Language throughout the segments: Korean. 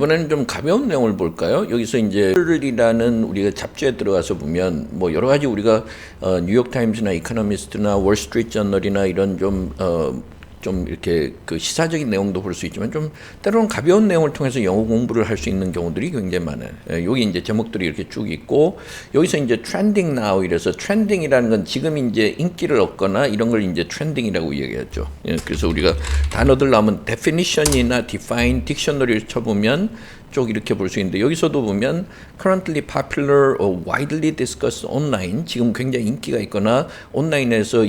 이번에는 좀 가벼운 내용을 볼까요? 여기서 이제 이라는 우리가 잡지에 들어가서 보면 뭐 여러 가지 우리가 뉴욕 타임스나 이코노미스트나 월스트리트 저널이나 이런 좀 이렇게 그 시사적인 내용도 볼 수 있지만 좀 때로는 가벼운 내용을 통해서 영어 공부를 할 수 있는 경우들이 굉장히 많아요. 여기 이제 제목들이 이렇게 쭉 있고 여기서 이제 trending now 이래서 trending이라는 건 지금 이제 인기를 얻거나 이런 걸 이제 trending이라고 얘기하죠. 그래서 우리가 단어들 나오면 definition이나 define, dictionary를 쳐보면 쪽 이렇게 볼 수 있는데 여기서도 보면 currently popular or widely discussed online 지금 굉장히 인기가 있거나 온라인에서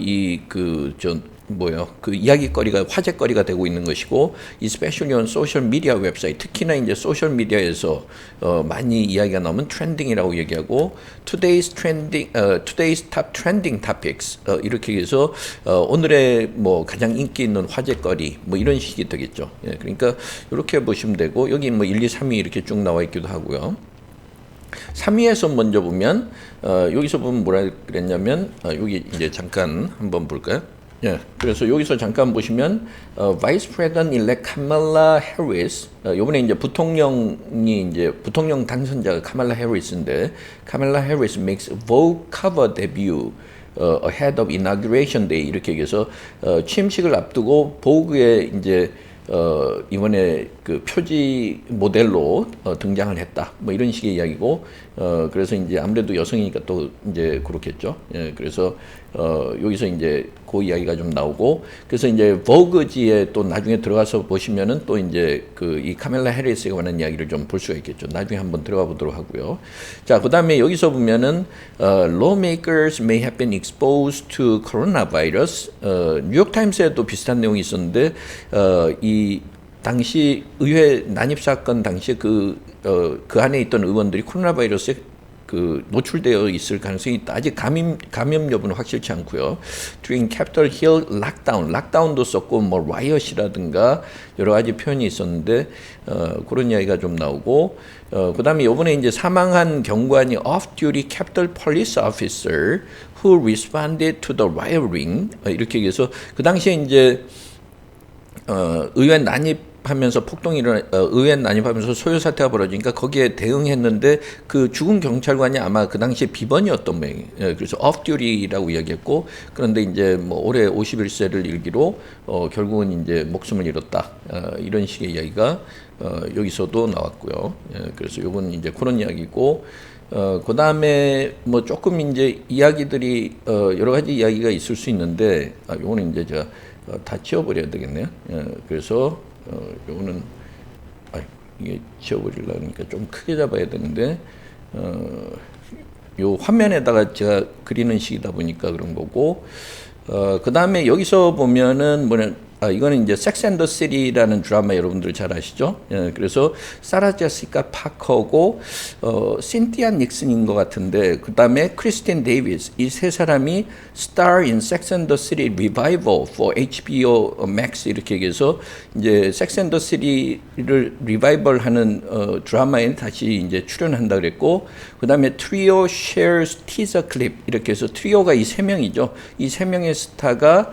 그 이야기거리가 화제거리가 되고 있는 것이고 especially on social media 웹사이트 특히나 이제 소셜 미디어에서 많이 이야기가 나오면 트렌딩이라고 얘기하고 today's top trending topics 이렇게 해서 오늘의 뭐 가장 인기 있는 화제거리 뭐 이런 식이 되겠죠. 예, 그러니까 이렇게 보시면 되고 여기 뭐 1, 2, 3위 이렇게 쭉 나와 있기도 하고요. 3위에서 먼저 보면 여기서 보면 뭐라 그랬냐면 여기 이제 잠깐 한번 볼까요? 예, 그래서 여기서 잠깐 보시면 Vice President elect Kamala Harris 이번에 이제 부통령 당선자가 카말라 해리스인데 카말라 해리스 makes Vogue cover debut ahead of inauguration day 이렇게 얘기해서 취임식을 앞두고 보그에 이제 이번에 그 표지 모델로 등장을 했다. 뭐 이런 식의 이야기고, 그래서 이제 아무래도 여성이니까 또 이제 그렇겠죠. 예, 그래서 여기서 이제 그 이야기가 좀 나오고, 그래서 이제 버그지에 또 나중에 들어가서 보시면은 또 이제 그 이 카멜라 해리스에 관한 이야기를 좀 볼 수가 있겠죠. 나중에 한번 들어가 보도록 하고요. 자, 그 다음에 여기서 보면은 lawmakers may have been exposed to coronavirus. 뉴욕 타임스에도 비슷한 내용이 있었는데 이 당시 의회 난입 사건 당시에 그 안에 있던 의원들이 코로나 바이러스에 그 노출되어 있을 가능성이 있다. 아직 감염 여부는 확실치 않고요. During Capitol Hill 락다운도 썼고 뭐 riot이라든가 여러 가지 표현이 있었는데 그런 이야기가 좀 나오고 그다음에 이번에 이제 사망한 경관이 off-duty Capitol Police Officer who responded to the rioting 이렇게 얘기해서 그 당시에 이제 의회 난입하면서 의회 난입하면서 소요 사태가 벌어지니까 거기에 대응했는데 그 죽은 경찰관이 아마 그 당시에 비번이었던 모양이에요. 그래서 off duty라고 이야기했고 그런데 이제 뭐 올해 51세를 일기로 결국은 이제 목숨을 잃었다. 이런 식의 이야기가 여기서도 나왔고요. 그래서 요건 이제 그런 이야기고 그 다음에 뭐 조금 이제 이야기들이 여러 가지 이야기가 있을 수 있는데 요거는 이제 제가 다 지워버려야 되겠네요. 그래서 요거는 이게 지워버리려고 하니까 좀 크게 잡아야 되는데 요 화면에다가 제가 그리는 식이다 보니까 그런 거고 그 다음에 여기서 보면은 이거는 이제 섹스 앤 더 시티라는 드라마 여러분들 잘 아시죠? 그래서 사라 제시카 파커고 신티아 닉슨인 것 같은데 그 다음에 크리스틴 데이비스 이 세 사람이 star in Sex and the City revival for HBO Max 이렇게 얘기해서 이제 Sex and the City를 리바이벌하는 드라마에 다시 이제 출연한다 그랬고 그 다음에 트리오 shares teaser clip 이렇게 해서 트리오가 이 세 명이죠. 이 세 명의 스타가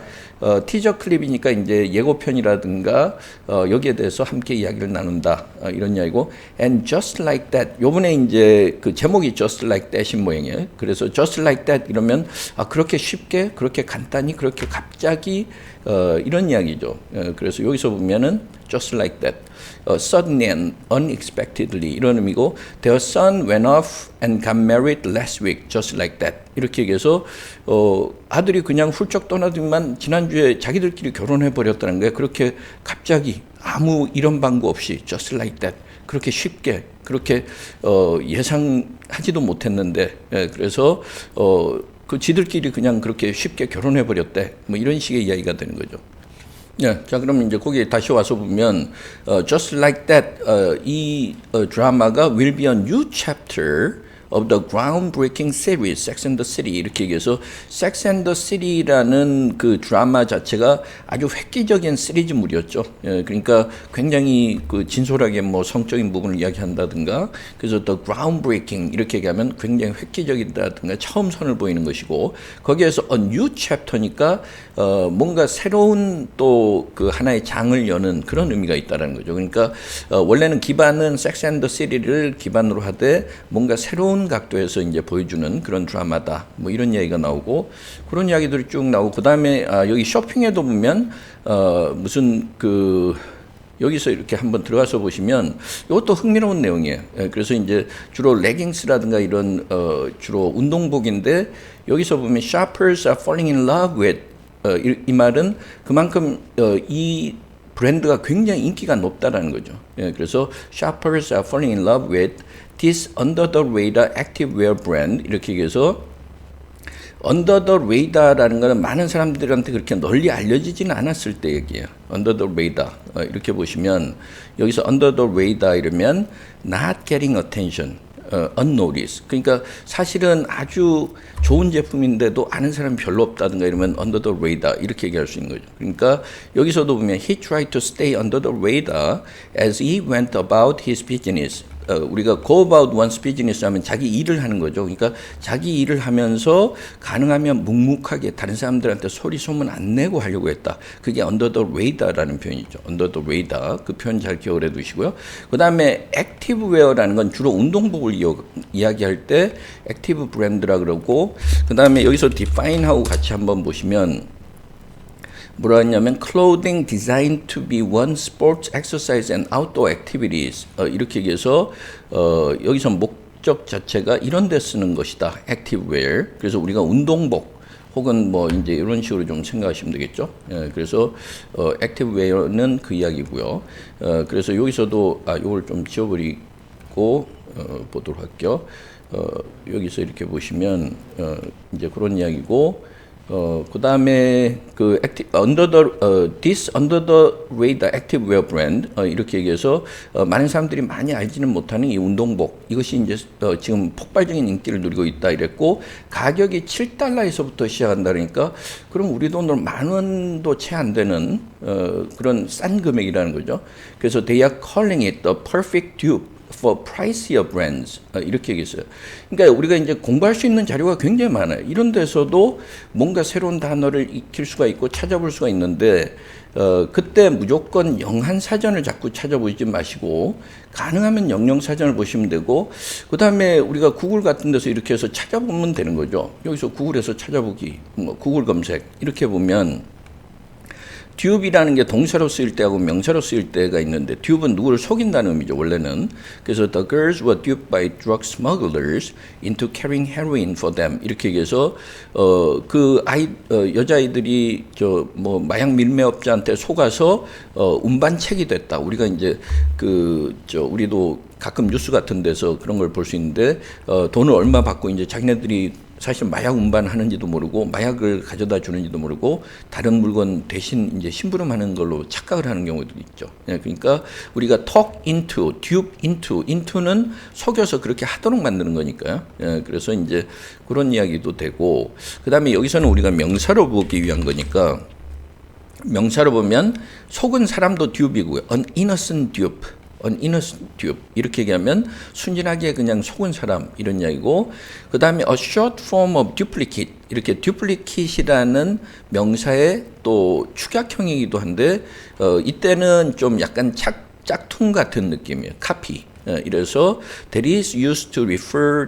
티저 클립이니까 이제 예고편이라든가 여기에 대해서 함께 이야기를 나눈다 이런 이야기고 and just like that 요번에 이제 그 제목이 just like that인 모양이에요. 그래서 just like that 이러면 그렇게 쉽게 그렇게 간단히 그렇게 갑자기 이런 이야기죠. 그래서 여기서 보면은 just like that suddenly and unexpectedly 이런 의미고 their son went off and got married last week just like that 이렇게 얘기해서 아들이 그냥 훌쩍 떠나더니만 지난주에 자기들끼리 결혼해 버렸다는 거예요. 그렇게 갑자기 아무 이런 방구 없이 just like that 그렇게 쉽게 그렇게 예상하지도 못했는데 그래서 그 지들끼리 그냥 그렇게 쉽게 결혼해 버렸대. 뭐 이런 식의 이야기가 되는 거죠. 네, 자 그럼 이제 거기에 다시 와서 보면 Just Like That 이 드라마가 will be a new chapter of the groundbreaking series Sex and the City 이렇게 얘기해서 Sex and the City라는 그 드라마 자체가 아주 획기적인 시리즈물이었죠. 예, 그러니까 굉장히 그 진솔하게 뭐 성적인 부분을 이야기한다든가 그래서 the groundbreaking 이렇게 얘기하면 굉장히 획기적이다든가 처음 선을 보이는 것이고 거기에서 a new chapter니까 뭔가 새로운 또 그 하나의 장을 여는 그런 의미가 있다는 거죠. 그러니까 원래는 기반은 Sex and the City를 기반으로 하되 뭔가 새로운 각도에서 이제 보여주는 그런 드라마다. 뭐 이런 이야기가 나오고 그런 이야기들이 쭉 나오고 그 다음에 여기 쇼핑에도 보면 무슨 그 여기서 이렇게 한번 들어가서 보시면 이것도 흥미로운 내용이에요. 그래서 이제 주로 레깅스라든가 이런 주로 운동복인데 여기서 보면 shoppers are falling in love with 이 말은 그만큼 이 브랜드가 굉장히 인기가 높다라는 거죠. 예, 그래서 shoppers are falling in love with this under the radar activewear brand 이렇게 얘기해서 under the radar라는 거는 많은 사람들한테 그렇게 널리 알려지지는 않았을 때 얘기예요. under the radar 이렇게 보시면 여기서 under the radar 이러면 not getting attention unnoticed. 그러니까 사실은 아주 좋은 제품인데도 아는 사람이 별로 없다든가 이러면 under the radar 이렇게 얘기할 수 있는 거죠. 그러니까 여기서도 보면 he tried to stay under the radar as he went about his business. 우리가 go about one's business 하면 자기 일을 하는 거죠. 그러니까 자기 일을 하면서 가능하면 묵묵하게 다른 사람들한테 소리 소문 안 내고 하려고 했다. 그게 under the radar라는 표현이죠. under the radar 그 표현 잘 기억을 해두시고요. 그 다음에 activewear라는 건 주로 운동복을 이야기할 때 active 브랜드라 그러고 그 다음에 여기서 define하고 같이 한번 보시면 뭐라 했냐면 clothing designed to be one sports exercise and outdoor activities 이렇게 얘기해서 여기서 목적 자체가 이런 데 쓰는 것이다 active wear 그래서 우리가 운동복 혹은 뭐 이제 이런 식으로 좀 생각하시면 되겠죠. 예, 그래서 active wear는 그 이야기고요. 그래서 여기서도 이걸 좀 지워버리고 보도록 할게요. 여기서 이렇게 보시면 이제 그런 이야기고. 그 다음에 그 this under the radar activewear brand 이렇게 얘기해서 많은 사람들이 많이 알지는 못하는 이 운동복 이것이 이제 지금 폭발적인 인기를 누리고 있다 이랬고 가격이 $7에서부터 시작한다 그러니까 그럼 우리 돈으로 $10,000도 채 안 되는 그런 싼 금액이라는 거죠. 그래서 they are calling it the perfect dupe for pricier brands 이렇게 얘기했어요. 그러니까 우리가 이제 공부할 수 있는 자료가 굉장히 많아요. 이런 데서도 뭔가 새로운 단어를 익힐 수가 있고 찾아볼 수가 있는데 그때 무조건 영한 사전을 자꾸 찾아보지 마시고 가능하면 영영 사전을 보시면 되고 그 다음에 우리가 구글 같은 데서 이렇게 해서 찾아보면 되는 거죠. 여기서 구글에서 찾아보기, 뭐 구글 검색 이렇게 보면 dupe이라는 게 동사로 쓰일 때하고 명사로 쓰일 때가 있는데 dupe은 누구를 속인다는 의미죠 원래는. 그래서 the girls were duped by drug smugglers into carrying heroin for them 이렇게 얘기해서 그 여자아이들이 저 뭐 마약 밀매업자한테 속아서 운반책이 됐다. 우리가 이제 우리도 가끔 뉴스 같은 데서 그런 걸 볼 수 있는데 돈을 얼마 받고 이제 자기네들이 사실 마약 운반하는지도 모르고 마약을 가져다 주는지도 모르고 다른 물건 대신 이제 심부름하는 걸로 착각을 하는 경우도 있죠. 예, 그러니까 우리가 talk into, dupe into는 속여서 그렇게 하도록 만드는 거니까요. 예, 그래서 이제 그런 이야기도 되고 그 다음에 여기서는 우리가 명사로 보기 위한 거니까 명사로 보면 속은 사람도 dupe이고요. an innocent dupe. an innocent dupe 이렇게 얘기하면 순진하게 그냥 속은 사람 이런 이야기고 그 다음에 a short form of duplicate 이렇게 duplicate이라는 명사의 또 축약형이기도 한데 이때는 좀 약간 짝퉁 같은 느낌이에요. copy 이래서 that is used to refer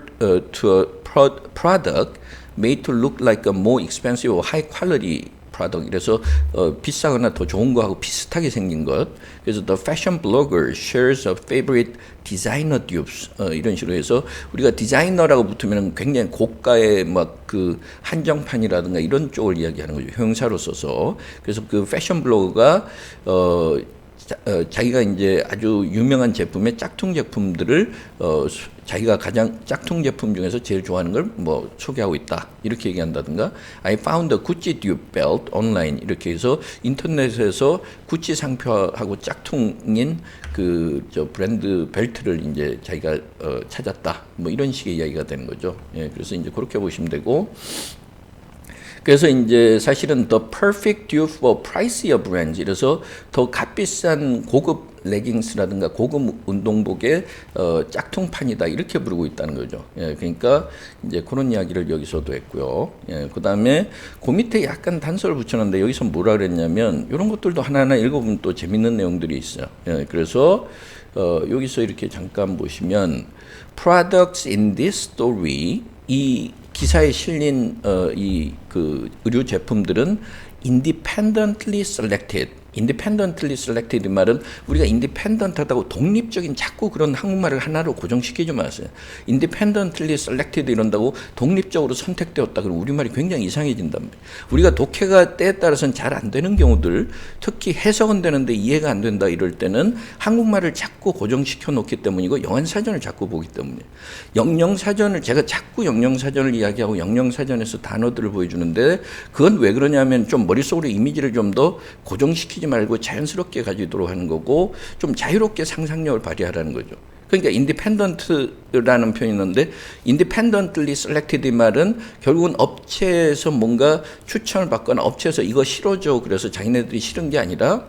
to a product made to look like a more expensive or high quality product. 그래서 비싸거나 더 좋은 거하고 비슷하게 생긴 것. 그래서 the fashion blogger shares a favorite designer dupes 이런 식으로 해서 우리가 디자이너라고 붙으면 굉장히 고가의 막 그 한정판이라든가 이런 쪽을 이야기하는 거죠. 형용사로 써서. 그래서 그 패션 블로거가 자기가 이제 아주 유명한 제품의 짝퉁 제품들을 자기가 가장 짝퉁 제품 중에서 제일 좋아하는 걸 뭐 소개하고 있다 이렇게 얘기한다든가 I found a Gucci dupe belt online 이렇게 해서 인터넷에서 구찌 상표하고 짝퉁인 그 저 브랜드 벨트를 이제 자기가 찾았다 뭐 이런 식의 이야기가 되는 거죠. 예, 그래서 이제 그렇게 보시면 되고. 그래서 이제 사실은 the perfect dupe for pricier brands 이래서 더 값비싼 고급 레깅스라든가 고급 운동복의 짝퉁판이다 이렇게 부르고 있다는 거죠. 예, 그러니까 이제 그런 이야기를 여기서도 했고요. 예, 그다음에 그 밑에 약간 단서를 붙여놨는데 여기서 뭐라 그랬냐면 이런 것들도 하나하나 읽어보면 또 재밌는 내용들이 있어요. 예, 그래서 여기서 이렇게 잠깐 보시면 products in this story 이 기사에 실린 이 그 의류 제품들은 independently selected. independently selected 이 말은 우리가 independent하다고 독립적인 자꾸 그런 한국말을 하나로 고정시키지 마세요. independently selected 이런다고 독립적으로 선택되었다. 그럼 우리말이 굉장히 이상해진단 말이에요. 우리가 독해가 때에 따라서는 잘 안 되는 경우들, 특히 해석은 되는데 이해가 안 된다 이럴 때는 한국말을 자꾸 고정시켜 놓기 때문이고 영어사전을 자꾸 보기 때문이에요. 영영사전을 제가 자꾸 영영사전을 이야기하고 영영사전에서 단어들을 보여주는데 그건 왜 그러냐면 좀 머릿속으로 이미지를 좀 더 고정시키지 말고 자연스럽게 가지도록 하는 거고 좀 자유롭게 상상력을 발휘하라는 거죠. 그러니까 independent라는 표현이 있는데 independently selected 이 말은 결국은 업체에서 뭔가 추천을 받거나 업체에서 이거 실어줘 그래서 자기네들이 실은 게 아니라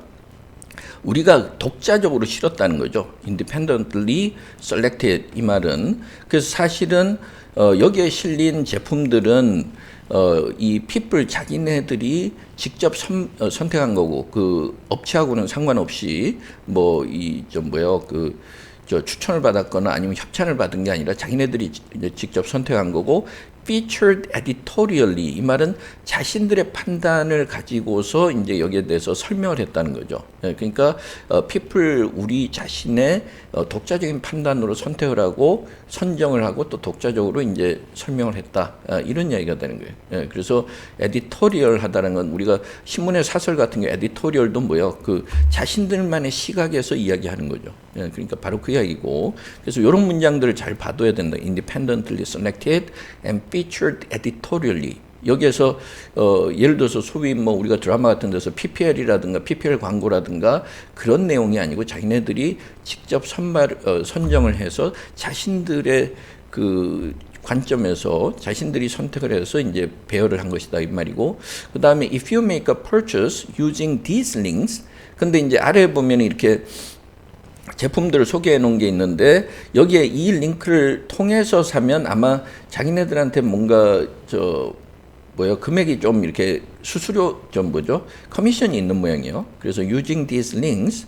우리가 독자적으로 실었다는 거죠. independently selected 이 말은 그래서 사실은 여기에 실린 제품들은 이 people 자기네들이 직접 선택한 거고 그 업체하고는 상관없이 뭐 이 좀 뭐요 그 저 추천을 받았거나 아니면 협찬을 받은 게 아니라 자기네들이 이제 직접 선택한 거고 featured editorially 이 말은 자신들의 판단을 가지고서 이제 여기에 대해서 설명을 했다는 거죠. 그러니까 people 우리 자신의 독자적인 판단으로 선택을 하고 선정을 하고 또 독자적으로 이제 설명을 했다 이런 이야기가 되는 거예요. 그래서 editorial 하다는 건 우리가 신문의 사설 같은 게 editorial도 뭐요? 그 자신들만의 시각에서 이야기하는 거죠. 그러니까 바로 그 이야기고 그래서 이런 문장들을 잘 봐둬야 된다. independently selected and featured editorially 여기에서 예를 들어서 소위 뭐 우리가 드라마 같은 데서 PPL이라든가 PPL 광고라든가 그런 내용이 아니고 자기네들이 직접 선정을 해서 자신들의 그 관점에서 자신들이 선택을 해서 이제 배열을 한 것이다 이 말이고 그 다음에 if you make a purchase using these links 근데 이제 아래에 보면 이렇게 제품들을 소개해 놓은 게 있는데 여기에 이 링크를 통해서 사면 아마 자기네들한테 뭔가 금액이 좀 이렇게 수수료 좀 뭐죠? 커미션이 있는 모양이에요. 그래서 using these links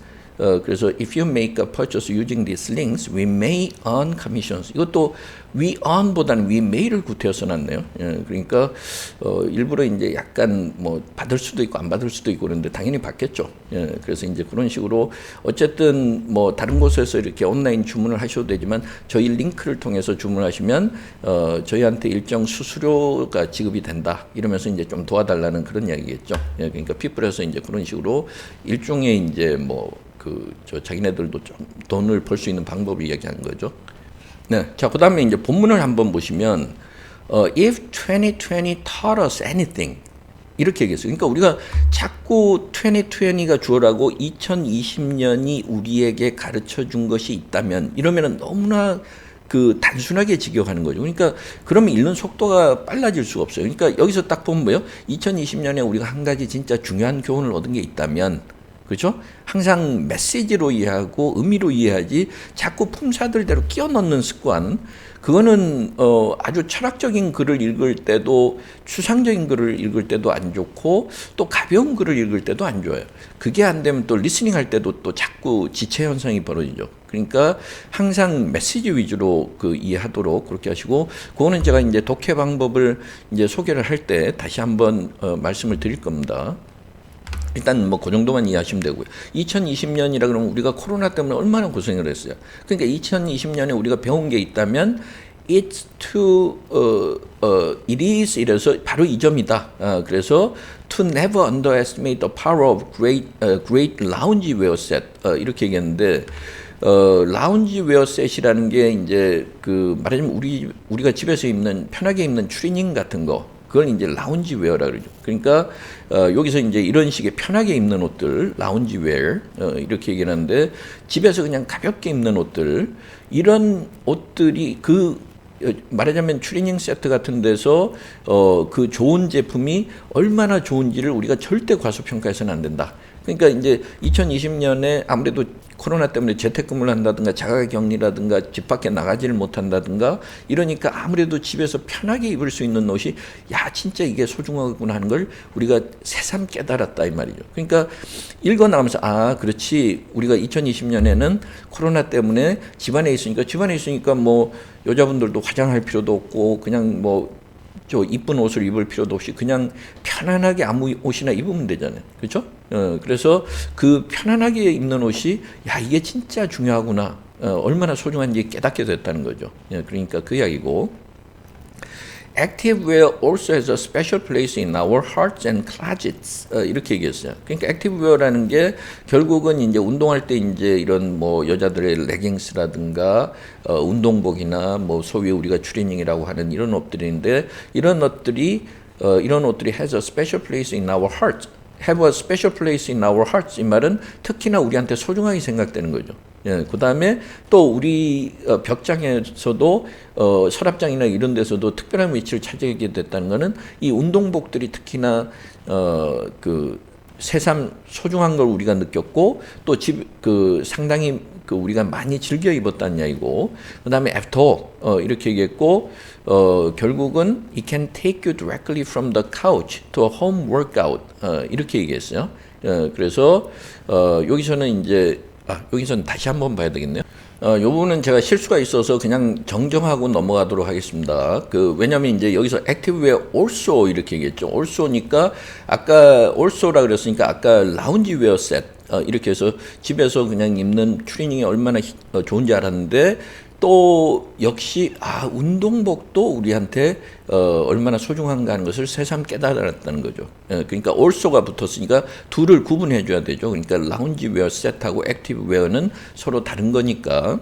그래서 if you make a purchase using these links, we may earn commissions. 이것도 we earn보다는 we may를 구태여 써놨네요. 그러니까 일부러 이제 약간 뭐 받을 수도 있고 안 받을 수도 있고 그런데 당연히 받겠죠. 그래서 이제 그런 식으로 어쨌든 뭐 다른 곳에서 이렇게 온라인 주문을 하셔도 되지만 저희 링크를 통해서 주문하시면 저희한테 일정 수수료가 지급이 된다. 이러면서 이제 좀 도와달라는 그런 이야기겠죠. 그러니까 피플에서 이제 그런 식으로 일종의 이제 뭐 자기네들도 좀 돈을 벌 수 있는 방법을 이야기하는 거죠. 네, 자 그다음에 이제 본문을 한번 보시면 if 2020 taught us anything 이렇게 얘기했어요. 그러니까 우리가 자꾸 2020가 주어라고 2020년이 우리에게 가르쳐 준 것이 있다면 이러면은 너무나 그 단순하게 직역하는 거죠. 그러니까 그러면 읽는 속도가 빨라질 수가 없어요. 그러니까 여기서 딱 보면 뭐예요? 2020년에 우리가 한 가지 진짜 중요한 교훈을 얻은 게 있다면 그렇죠? 항상 메시지로 이해하고 의미로 이해하지 자꾸 품사들대로 끼워 넣는 습관 그거는 아주 철학적인 글을 읽을 때도 추상적인 글을 읽을 때도 안 좋고 또 가벼운 글을 읽을 때도 안 좋아요. 그게 안 되면 또 리스닝 할 때도 또 자꾸 지체 현상이 벌어지죠. 그러니까 항상 메시지 위주로 이해하도록 그렇게 하시고 그거는 제가 이제 독해 방법을 이제 소개를 할 때 다시 한번 말씀을 드릴 겁니다. 일단 뭐 그 정도만 이해하시면 되고요. 2020년이라 그러면 우리가 코로나 때문에 얼마나 고생을 했어요. 그러니까 2020년에 우리가 배운 게 있다면 it is 이래서 바로 이 점이다. 그래서 to never underestimate the power of great lounge wear set 이렇게 얘기했는데 라운지 웨어 셋이라는 게 이제 그 말하자면 우리가 집에서 입는 편하게 입는 추리닝 같은 거, 그걸 이제 라운지 웨어라 그러죠. 그러니까 여기서 이제 이런 식의 편하게 입는 옷들, 라운지 웨어 이렇게 얘기하는데, 집에서 그냥 가볍게 입는 옷들, 이런 옷들이 말하자면 추리닝 세트 같은 데서 그 좋은 제품이 얼마나 좋은지를 우리가 절대 과소평가해서는 안 된다. 그러니까 이제 2020년에 아무래도 코로나 때문에 재택근무를 한다든가 자가격리라든가 집 밖에 나가지를 못한다든가 이러니까 아무래도 집에서 편하게 입을 수 있는 옷이 야 진짜 이게 소중하구나 하는 걸 우리가 새삼 깨달았다 이 말이죠. 그러니까 읽어나가면서 아 그렇지, 우리가 2020년에는 코로나 때문에 집안에 있으니까 뭐 여자분들도 화장할 필요도 없고 그냥 뭐 저 이쁜 옷을 입을 필요도 없이 그냥 편안하게 아무 옷이나 입으면 되잖아요. 그렇죠? 그래서 그 편안하게 입는 옷이 야 이게 진짜 중요하구나. 얼마나 소중한지 깨닫게 됐다는 거죠. 그러니까 그 이야기고. Active wear also has a special place in our hearts and closets. 이렇게 얘기했어요. 그러니까 active wear라는 게 결국은 이제 운동할 때 이제 이런 뭐 여자들의 레깅스라든가 운동복이나 뭐 소위 우리가 추리닝이라고 하는 이런 옷들인데 이런 옷들이 has a special place in our hearts. have a special place in our hearts. 이 말은 특히나 우리한테 소중하게 생각되는 거죠. 그 다음에 또 우리 벽장에서도 서랍장이나 이런 데서도 특별한 위치를 차지하게 됐다는 것은 이 운동복들이 특히나 그 새삼 소중한 걸 우리가 느꼈고 또 상당히 우리가 많이 즐겨 입었다는 이야기고, 그 다음에 after 이렇게 얘기했고 결국은 it can take you directly from the couch to a home workout 이렇게 얘기했어요. 그래서 여기서는 이제 여기서는 다시 한번 봐야 되겠네요. 요 부분은 제가 실수가 있어서 그냥 정정하고 넘어가도록 하겠습니다. 왜냐면 이제 여기서 active wear also 이렇게 얘기했죠. also니까 아까 also라 그랬으니까 아까 라운지 웨어 셋 이렇게 해서 집에서 그냥 입는 추리닝이 얼마나 좋은지 알았는데 또 역시 운동복도 우리한테 얼마나 소중한가 하는 것을 새삼 깨달았다는 거죠. 그러니까 also가 붙었으니까 둘을 구분해 줘야 되죠. 그러니까 라운지 웨어 셋하고 액티브 웨어는 서로 다른 거니까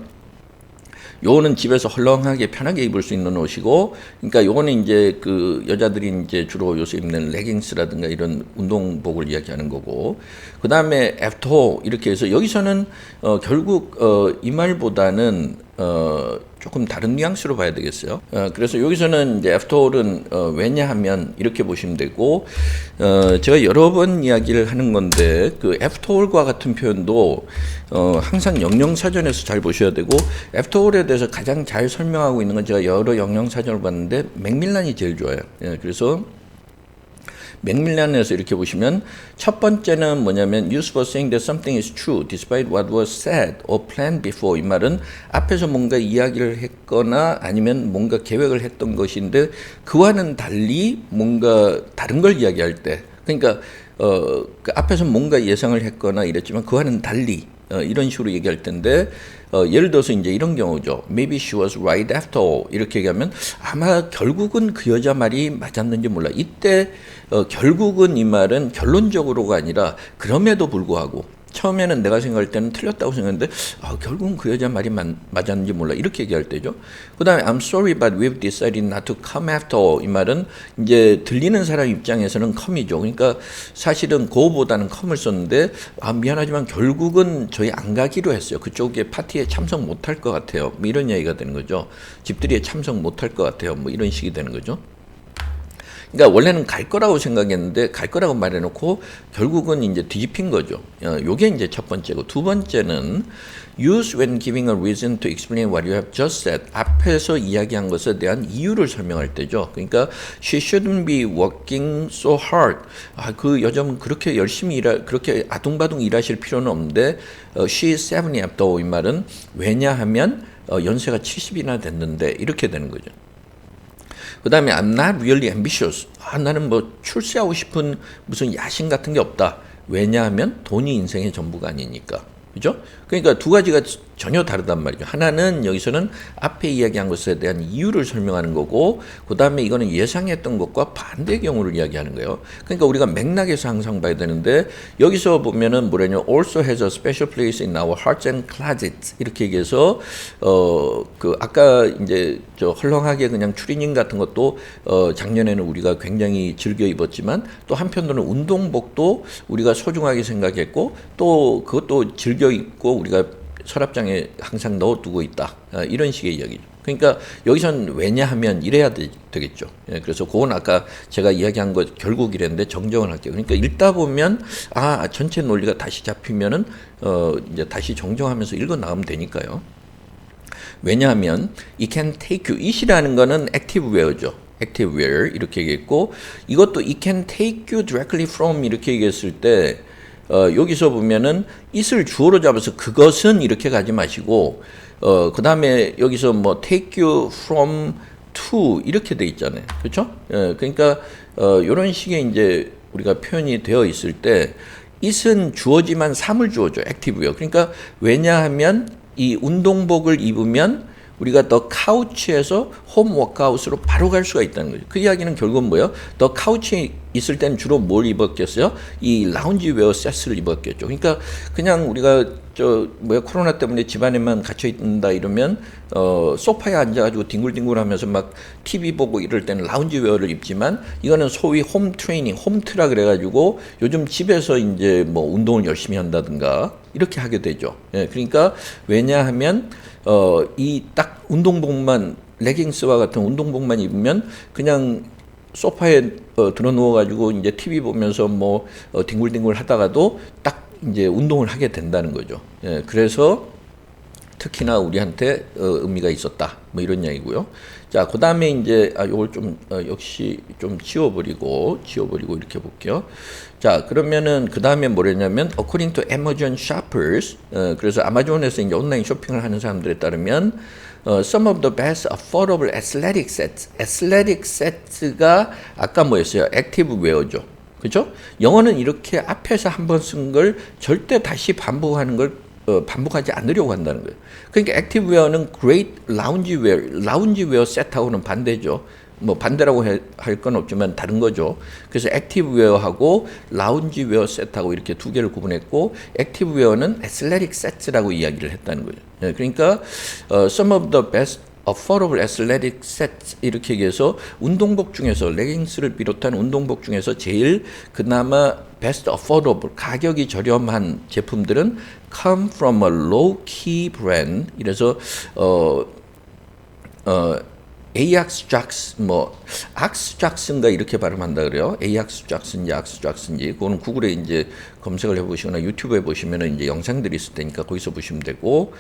요거는 집에서 헐렁하게 편하게 입을 수 있는 옷이고, 그러니까 요거는 이제 그 여자들이 이제 주로 요새 입는 레깅스라든가 이런 운동복을 이야기하는 거고, 그 다음에 after 이렇게 해서 여기서는 결국 이 말보다는 조금 다른 뉘앙스로 봐야 되겠어요. 그래서 여기서는 이제 after는 왜냐하면 이렇게 보시면 되고, 제가 여러 번 이야기를 하는 건데 그 after과 같은 표현도 항상 영영사전에서 잘 보셔야 되고, after에 대해서 가장 잘 설명하고 있는 건 제가 여러 영영사전을 봤는데 맥밀란이 제일 좋아요. 그래서 맥밀란에서 이렇게 보시면 첫 번째는 뭐냐면 used for saying that something is true despite what was said or planned before. 이 말은 앞에서 뭔가 이야기를 했거나 아니면 뭔가 계획을 했던 것인데 그와는 달리 뭔가 다른 걸 이야기할 때, 그러니까 그 앞에서 뭔가 예상을 했거나 이랬지만 그와는 달리 이런 식으로 얘기할 텐데, 예를 들어서 이제 이런 경우죠. Maybe she was right after all. 이렇게 얘기하면 아마 결국은 그 여자 말이 맞았는지 몰라. 이때 결국은 이 말은 결론적으로가 아니라 그럼에도 불구하고, 처음에는 내가 생각할 때는 틀렸다고 생각했는데 결국은 그 여자 말이 맞았는지 몰라 이렇게 얘기할 때죠. 그 다음에 I'm sorry but we've decided not to come after all. 이 말은 이제 들리는 사람 입장에서는 come이죠. 그러니까 사실은 go보다는 come을 썼는데 미안하지만 결국은 저희 안 가기로 했어요. 그쪽에 파티에 참석 못할 것 같아요. 뭐 이런 이야기가 되는 거죠. 집들이에 참석 못할 것 같아요. 뭐 이런 식이 되는 거죠. 그러니까 원래는 갈 거라고 생각했는데 갈 거라고 말해놓고 결국은 이제 뒤집힌 거죠. 요게 이제 첫 번째고, 두 번째는 use when giving a reason to explain what you have just said. 앞에서 이야기한 것에 대한 이유를 설명할 때죠. 그러니까 she shouldn't be working so hard. 그 여자분 그렇게 열심히 그렇게 아둥바둥 일하실 필요는 없는데 she is 70 after all. 이 말은 왜냐하면 연세가 70이나 됐는데 이렇게 되는 거죠. 그 다음에 I'm not really ambitious. 나는 뭐 출세하고 싶은 무슨 야심 같은 게 없다. 왜냐하면 돈이 인생의 전부가 아니니까. 그죠? 그러니까 두 가지가 전혀 다르단 말이죠. 하나는 여기서는 앞에 이야기한 것에 대한 이유를 설명하는 거고, 그 다음에 이거는 예상했던 것과 반대 경우를 이야기하는 거예요. 그러니까 우리가 맥락에서 항상 봐야 되는데, 여기서 보면은 뭐냐면 also has a special place in our hearts and closets 이렇게 얘기해서 그 아까 이제 저 헐렁하게 그냥 추리닝 같은 것도 작년에는 우리가 굉장히 즐겨 입었지만, 또 한편으로는 운동복도 우리가 소중하게 생각했고, 또 그것도 즐겨 입고 우리가 서랍장에 항상 넣어두고 있다. 이런 식의 이야기죠. 그러니까 여기선 왜냐하면 이래야 되겠죠. 예, 그래서 그건 아까 제가 이야기한 것 결국 이랬는데 정정을 할게요. 그러니까 읽다 보면 전체 논리가 다시 잡히면은 이제 다시 정정하면서 읽어 나가면 되니까요. 왜냐하면 it can take you, it이라는 거는 active where죠. active where 이렇게 얘기했고, 이것도 it can take you directly from 이렇게 얘기했을 때 여기서 보면은 it을 주어로 잡아서 그것은 이렇게 가지 마시고, 그 다음에 여기서 뭐 take you from to 이렇게 돼 있잖아요. 그렇죠? 그러니까 이런 식의 이제 우리가 표현이 되어 있을 때 it은 주어지만 3을 주어줘. active요. 그러니까 왜냐하면 이 운동복을 입으면 우리가 더 카우치에서 홈 워크아웃으로 바로 갈 수가 있다는 거죠. 그 이야기는 결국은 뭐예요? 더 카우치에 있을 때는 주로 뭘 입었겠어요? 이 라운지 웨어 세트를 입었겠죠. 그러니까 그냥 우리가 코로나 때문에 집안에만 갇혀 있다 이러면 소파에 앉아가지고 뒹굴뒹굴하면서 막 TV 보고 이럴 때는 라운지 웨어를 입지만, 이거는 소위 홈 트레이닝, 홈트라 그래가지고 요즘 집에서 이제 뭐 운동을 열심히 한다든가 이렇게 하게 되죠. 예, 그러니까 왜냐하면 이 딱 운동복만, 레깅스와 같은 운동복만 입으면 그냥 소파에 들어 누워가지고 이제 TV 보면서 뭐 뒹굴뒹굴 하다가도 딱 이제 운동을 하게 된다는 거죠. 예, 그래서 특히나 우리한테 의미가 있었다. 뭐 이런 이야기고요. 자, 그 다음에 이제 요걸 좀 역시 좀 지워버리고 이렇게 볼게요. 자, 그러면은 그 다음에 뭐랬냐면 according to Amazon shoppers, 그래서 아마존에서 이제 온라인 쇼핑을 하는 사람들에 따르면 some of the best affordable athletic sets가 아까 뭐였어요? active wear죠. 그죠? 영어는 이렇게 앞에서 한번 쓴 걸 절대 다시 반복하는 걸 반복하지 않으려고 한다는 거예요. 그러니까 액티브 웨어는 great 라운지 웨어 셋하고는 반대죠. 뭐 반대라고 할 건 없지만 다른 거죠. 그래서 액티브 웨어하고 라운지 웨어 셋하고 이렇게 두 개를 구분했고, 액티브 웨어는 athletic sets라고 이야기를 했다는 거예요. 네, 그러니까 some of the best affordable athletic sets 이렇게 얘기해서 운동복 중에서 레깅스를 비롯한 운동복 중에서 제일 그나마 best affordable 가격이 저렴한 제품들은 come from a low key brand. 이래서 AX Jax 뭐 악스 잭슨가 이렇게 발음한다 그래요. AX 잭슨지 악스 잭슨지 그거는 구글에 이제 검색을 해보시거나 유튜브에 보시면은 이제 영상들이 있을 테니까 거기서 보시면 되고,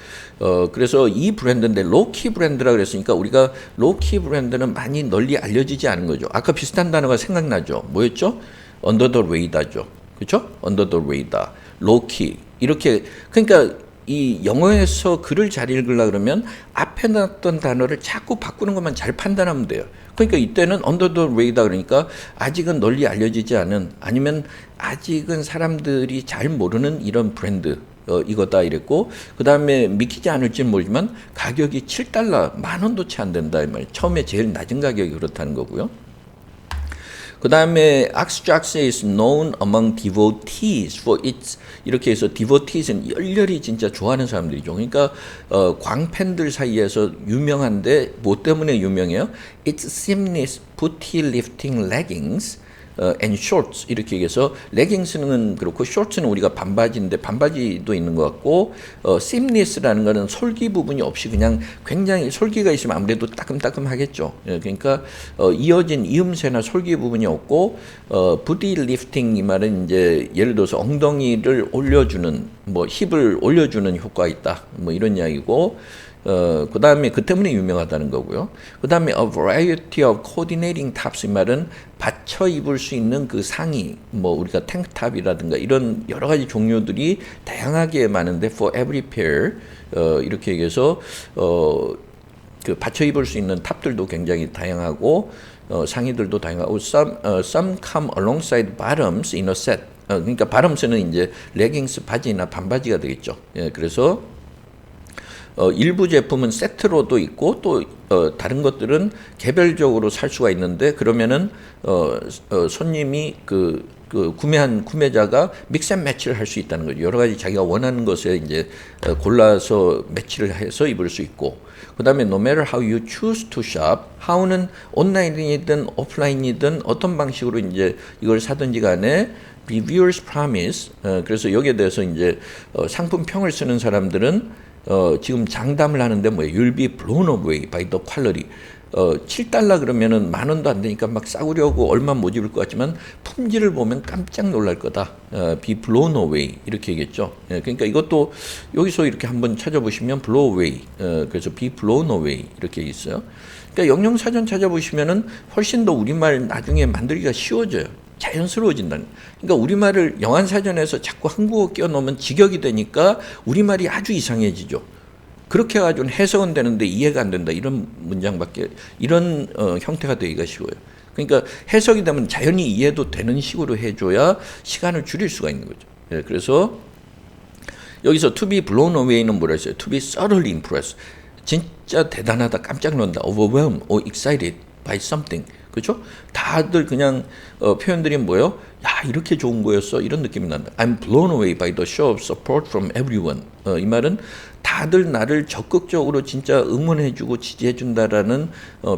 그래서 이 브랜드인데 로키 브랜드라 그랬으니까 우리가 로키 브랜드는 많이 널리 알려지지 않은 거죠. 아까 비슷한 단어가 생각나죠. 뭐였죠? Under the radar죠. 그렇죠? Under the radar, 로키 이렇게. 그러니까 이 영어에서 글을 잘 읽으려 그러면 앞에 놨던 단어를 자꾸 바꾸는 것만 잘 판단하면 돼요. 그러니까 이때는 under the radar 그러니까 아직은 널리 알려지지 않은, 아니면 아직은 사람들이 잘 모르는 이런 브랜드 이거다 이랬고, 그 다음에 믿기지 않을지는 모르지만 가격이 $7, 10,000원도 채 안 된다 이 말이에요. 처음에 제일 낮은 가격이 그렇다는 거고요. 그 다음에 Oxjax is known among devotees for its, 이렇게 해서 devotees는 열렬히 진짜 좋아하는 사람들이죠. 그러니까 광팬들 사이에서 유명한데 뭐 때문에 유명해요? Its seamless booty lifting leggings and shorts 이렇게 얘기해서, 레깅스는 그렇고 숏츠는 우리가 반바지인데 반바지도 있는 것 같고, seamless라는 거는 솔기 부분이 없이 그냥 굉장히 솔기가 있으면 아무래도 따끔따끔하겠죠. 그러니까 이어진 이음새나 솔기 부분이 없고, booty lifting 이 말은 이제 예를 들어서 엉덩이를 올려주는, 뭐 힙을 올려주는 효과가 있다, 뭐 이런 이야기고, 그 다음에 그 때문에 유명하다는 거고요. 그 다음에 a variety of coordinating tops 이 말은 받쳐 입을 수 있는 그 상의, 뭐 우리가 탱크탑이라든가 이런 여러 가지 종류들이 다양하게 많은데 for every pair 이렇게 얘기해서 그 받쳐 입을 수 있는 탑들도 굉장히 다양하고 상의들도 다양하고 some come alongside bottoms in a set. 그러니까 bottoms는 이제 레깅스 바지나 반바지가 되겠죠. 예, 그래서 일부 제품은 세트로도 있고 또 다른 것들은 개별적으로 살 수가 있는데 그러면은 손님이 구매한 구매자가 믹스 앤 매치를 할 수 있다는 거죠. 여러 가지 자기가 원하는 것에 이제 골라서 매치를 해서 입을 수 있고. 그다음에 no matter how you choose to shop, how는 온라인이든 오프라인이든 어떤 방식으로 이제 이걸 사든지 간에 reviewers promise. 그래서 여기에 대해서 이제 상품 평을 쓰는 사람들은 지금 장담을 하는데 뭐예요? You'll be blown away by the quality. 7달러 그러면은 만 원도 안 되니까 막 싸구려고 얼마 못 입을 것 같지만 품질을 보면 깜짝 놀랄 거다. be blown away 이렇게 얘기했죠. 그러니까 이것도 여기서 이렇게 한번 찾아보시면 blow away. 그래서 be blown away 이렇게 있어요. 그러니까 영영사전 찾아보시면은 훨씬 더 우리말 나중에 만들기가 쉬워져요. 자연스러워진다는. 그러니까 우리말을 영안사전에서 자꾸 한국어 끼워넣으면 직역이 되니까 우리말이 아주 이상해지죠. 그렇게 해가지고 해석은 되는데 이해가 안 된다. 이런 문장밖에, 이런 형태가 되기가 쉬워요. 그러니까 해석이 되면 자연히 이해도 되는 식으로 해줘야 시간을 줄일 수가 있는 거죠. 예, 그래서 여기서 to be blown away는 뭐라 했어요? to be thoroughly impressed. 진짜 대단하다, 깜짝 놀란다, overwhelmed or excited by something. 그렇죠? 다들 그냥 표현들이 뭐예요? 야, 이렇게 좋은 거였어? 이런 느낌이 난다. I'm blown away by the show of support from everyone. 이 말은 다들 나를 적극적으로 진짜 응원해주고 지지해준다라는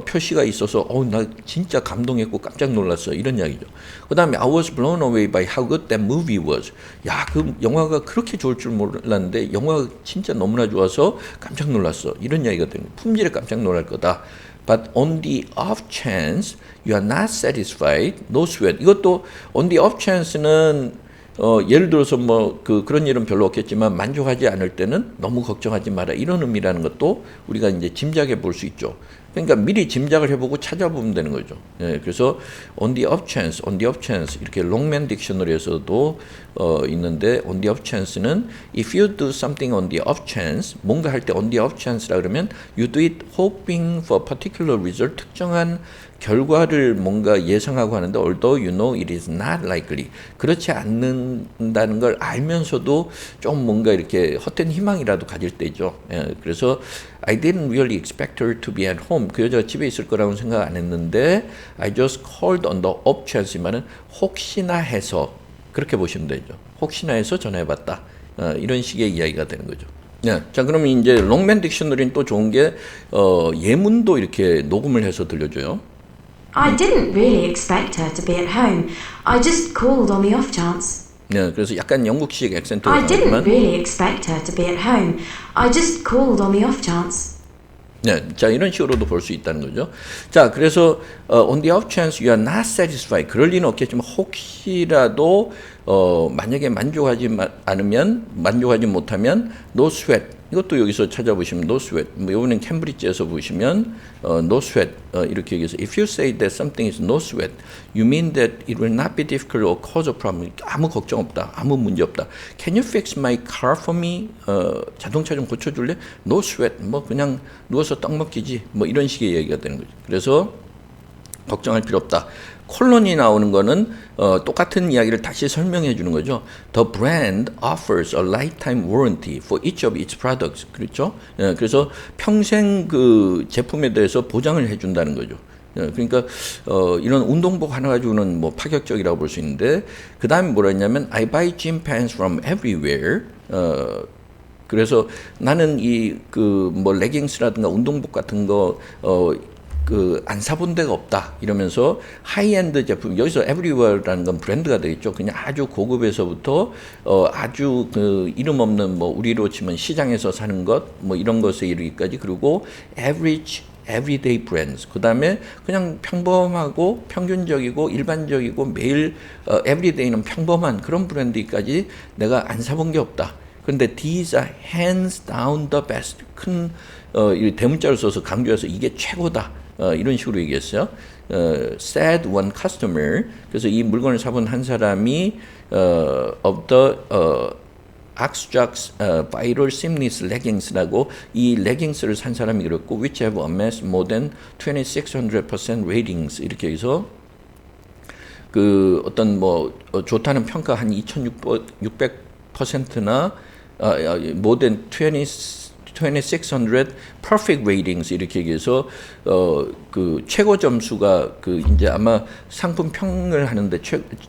표시가 있어서 나 진짜 감동했고 깜짝 놀랐어. 이런 이야기죠. 그 다음에 I was blown away by how good that movie was. 야, 그 영화가 그렇게 좋을 줄 몰랐는데 영화가 진짜 너무나 좋아서 깜짝 놀랐어. 이런 이야기가 되는 거예요. 품질에 깜짝 놀랄 거다. But on the off chance you are not satisfied, no sweat. 이것도 on the off chance는 예를 들어서 뭐 그런 일은 별로 없겠지만 만족하지 않을 때는 너무 걱정하지 마라. 이런 의미라는 것도 우리가 이제 짐작해 볼 수 있죠. 그러니까 미리 짐작을 해보고 찾아보면 되는 거죠. 예, 그래서 on the off chance 이렇게 롱맨 딕셔너리에서도 있는데 on the off chance는 if you do something on the off chance 뭔가 할 때 on the off chance라 그러면 you do it hoping for particular result 특정한 결과를 뭔가 예상하고 하는데 although you know it is not likely 그렇지 않는다는 걸 알면서도 좀 뭔가 이렇게 헛된 희망이라도 가질 때죠. 예, 그래서 I didn't really expect her to be at home. 그 여자가 집에 있을 거라고는 생각 안 했는데 I just called on the off chance 말은 혹시나 해서 그렇게 보시면 되죠. 혹시나 해서 전화해봤다. 이런 식의 이야기가 되는 거죠. 네, 자 그러면 이제 롱맨 딕셔너리는 또 좋은 게 예문도 이렇게 녹음을 해서 들려줘요. I didn't really expect her to be at home. I just called on the off chance. 네, 그래서 약간 영국식 액센트가 I didn't 나지만 really expect her to be at home. I just called on the off chance. 네, 자 이런 식으로도 볼 수 있다는 거죠. 자, 그래서 on the off chance you are not satisfied. 그럴 리는 없겠지만 혹시라도 만약에 만족하지 못하면 no sweat. 이것도 여기서 찾아보시면 no sweat. 뭐 이번엔 캠브리지에서 보시면 no sweat 이렇게 얘기해서 if you say that something is no sweat, you mean that it will not be difficult or cause a problem. 아무 걱정 없다, 아무 문제 없다. Can you fix my car for me? 자동차 좀 고쳐줄래? No sweat. 뭐 그냥 누워서 떡 먹기지. 뭐 이런 식의 얘기가 되는 거죠. 그래서 걱정할 필요 없다. 콜론이 나오는 거는 똑같은 이야기를 다시 설명해 주는 거죠. The brand offers a lifetime warranty for each of its products. 그렇죠? 예, 그래서 평생 그 제품에 대해서 보장을 해 준다는 거죠. 예, 그러니까 이런 운동복 하나 가지고는 뭐 파격적이라고 볼 수 있는데 그 다음에 뭐라 했냐면 I buy gym pants from everywhere. 그래서 나는 이 그 뭐 레깅스라든가 운동복 같은 거 안 사본 데가 없다 이러면서 하이엔드 제품 여기서 everywhere라는 건 브랜드가 되겠죠. 그냥 아주 고급에서부터 아주 그 이름 없는 뭐 우리로 치면 시장에서 사는 것 뭐 이런 것에 이르기까지 그리고 average everyday brands 그 다음에 그냥 평범하고 평균적이고 일반적이고 매일 everyday는 평범한 그런 브랜드까지 내가 안 사본 게 없다. 그런데 these are hands down the best 큰 대문자를 써서 강조해서 이게 최고다. 이런 식으로 얘기했어요. said one customer. 그래서 이 물건을 사본 한 사람이 of the Oxjox viral seamless leggings라고 이 레깅스를 산 사람이 그랬고 which have amassed more than 2600% ratings 이렇게 해서 그 어떤 뭐 좋다는 평가 한 2600%나 more than 2600 perfect ratings 이렇게 얘기해서 그 최고 점수가 그 이제 아마 상품 평을 하는데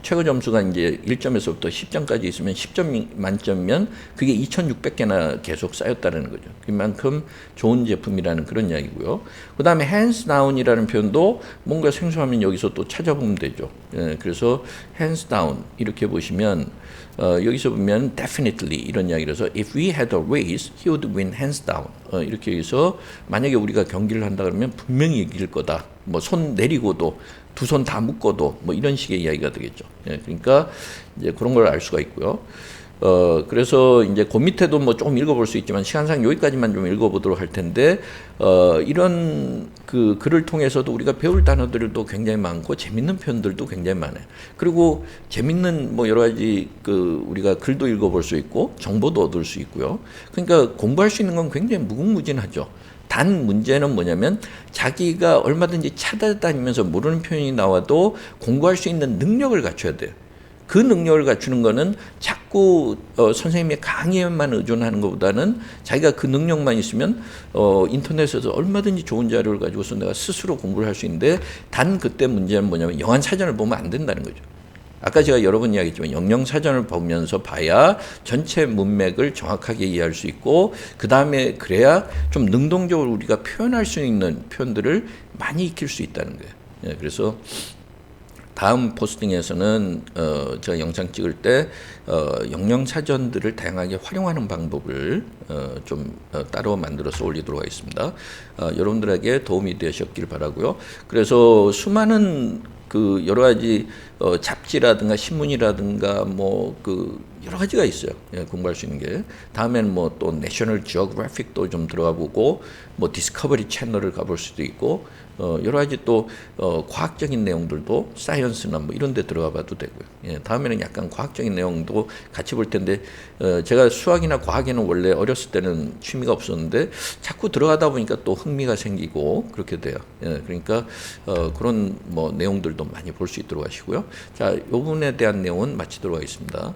최고 점수가 이제 1점에서부터 10점까지 있으면 10점 만점면 그게 2600개나 계속 쌓였다는 거죠. 그만큼 좋은 제품이라는 그런 이야기고요. 그다음에 hands down이라는 표현도 뭔가 생소하면 여기서 또 찾아보면 되죠. 예, 그래서 hands down 이렇게 보시면 여기서 보면 definitely 이런 이야기라서 if we had a race, he would win hands down. 이렇게 해서 만약에 우리가 경기를 한다 그러면 분명히 이길 거다. 뭐 손 내리고도 두 손 다 묶어도 뭐 이런 식의 이야기가 되겠죠. 예, 그러니까 이제 그런 걸 알 수가 있고요. 그래서 이제 그 밑에도 뭐 조금 읽어볼 수 있지만 시간상 여기까지만 좀 읽어보도록 할 텐데, 이런 그 글을 통해서도 우리가 배울 단어들도 굉장히 많고 재밌는 표현들도 굉장히 많아요. 그리고 재밌는 뭐 여러 가지 그 우리가 글도 읽어볼 수 있고 정보도 얻을 수 있고요. 그러니까 공부할 수 있는 건 굉장히 무궁무진하죠. 단 문제는 뭐냐면 자기가 얼마든지 찾아다니면서 모르는 표현이 나와도 공부할 수 있는 능력을 갖춰야 돼요. 그 능력을 갖추는 거는 자꾸 선생님의 강의에만 의존하는 것보다는 자기가 그 능력만 있으면 인터넷에서 얼마든지 좋은 자료를 가지고서 내가 스스로 공부를 할 수 있는데, 단 그때 문제는 뭐냐면 영한 사전을 보면 안 된다는 거죠. 아까 제가 여러 번 이야기했지만 영영사전을 보면서 봐야 전체 문맥을 정확하게 이해할 수 있고, 그 다음에 그래야 좀 능동적으로 우리가 표현할 수 있는 표현들을 많이 익힐 수 있다는 거예요. 예, 그래서 다음 포스팅에서는 제가 영상 찍을 때 영영사전들을 다양하게 활용하는 방법을 좀 따로 만들어서 올리도록 하겠습니다. 여러분들에게 도움이 되셨길 바라고요. 그래서 수많은 그 여러 가지 잡지라든가 신문이라든가 뭐 그 여러 가지가 있어요. 예, 공부할 수 있는 게. 다음에는 뭐 또 내셔널 지오그래픽도 좀 들어가 보고, 뭐 디스커버리 채널을 가볼 수도 있고, 여러 가지 또 과학적인 내용들도 사이언스나 뭐 이런 데 들어가 봐도 되고요. 예, 다음에는 약간 과학적인 내용도 같이 볼 텐데, 제가 수학이나 과학에는 원래 어렸을 때는 취미가 없었는데 자꾸 들어가다 보니까 또 흥미가 생기고 그렇게 돼요. 예, 그러니까 그런 뭐 내용들도 많이 볼 수 있도록 하시고요. 자, 이 부분에 대한 내용은 마치도록 하겠습니다.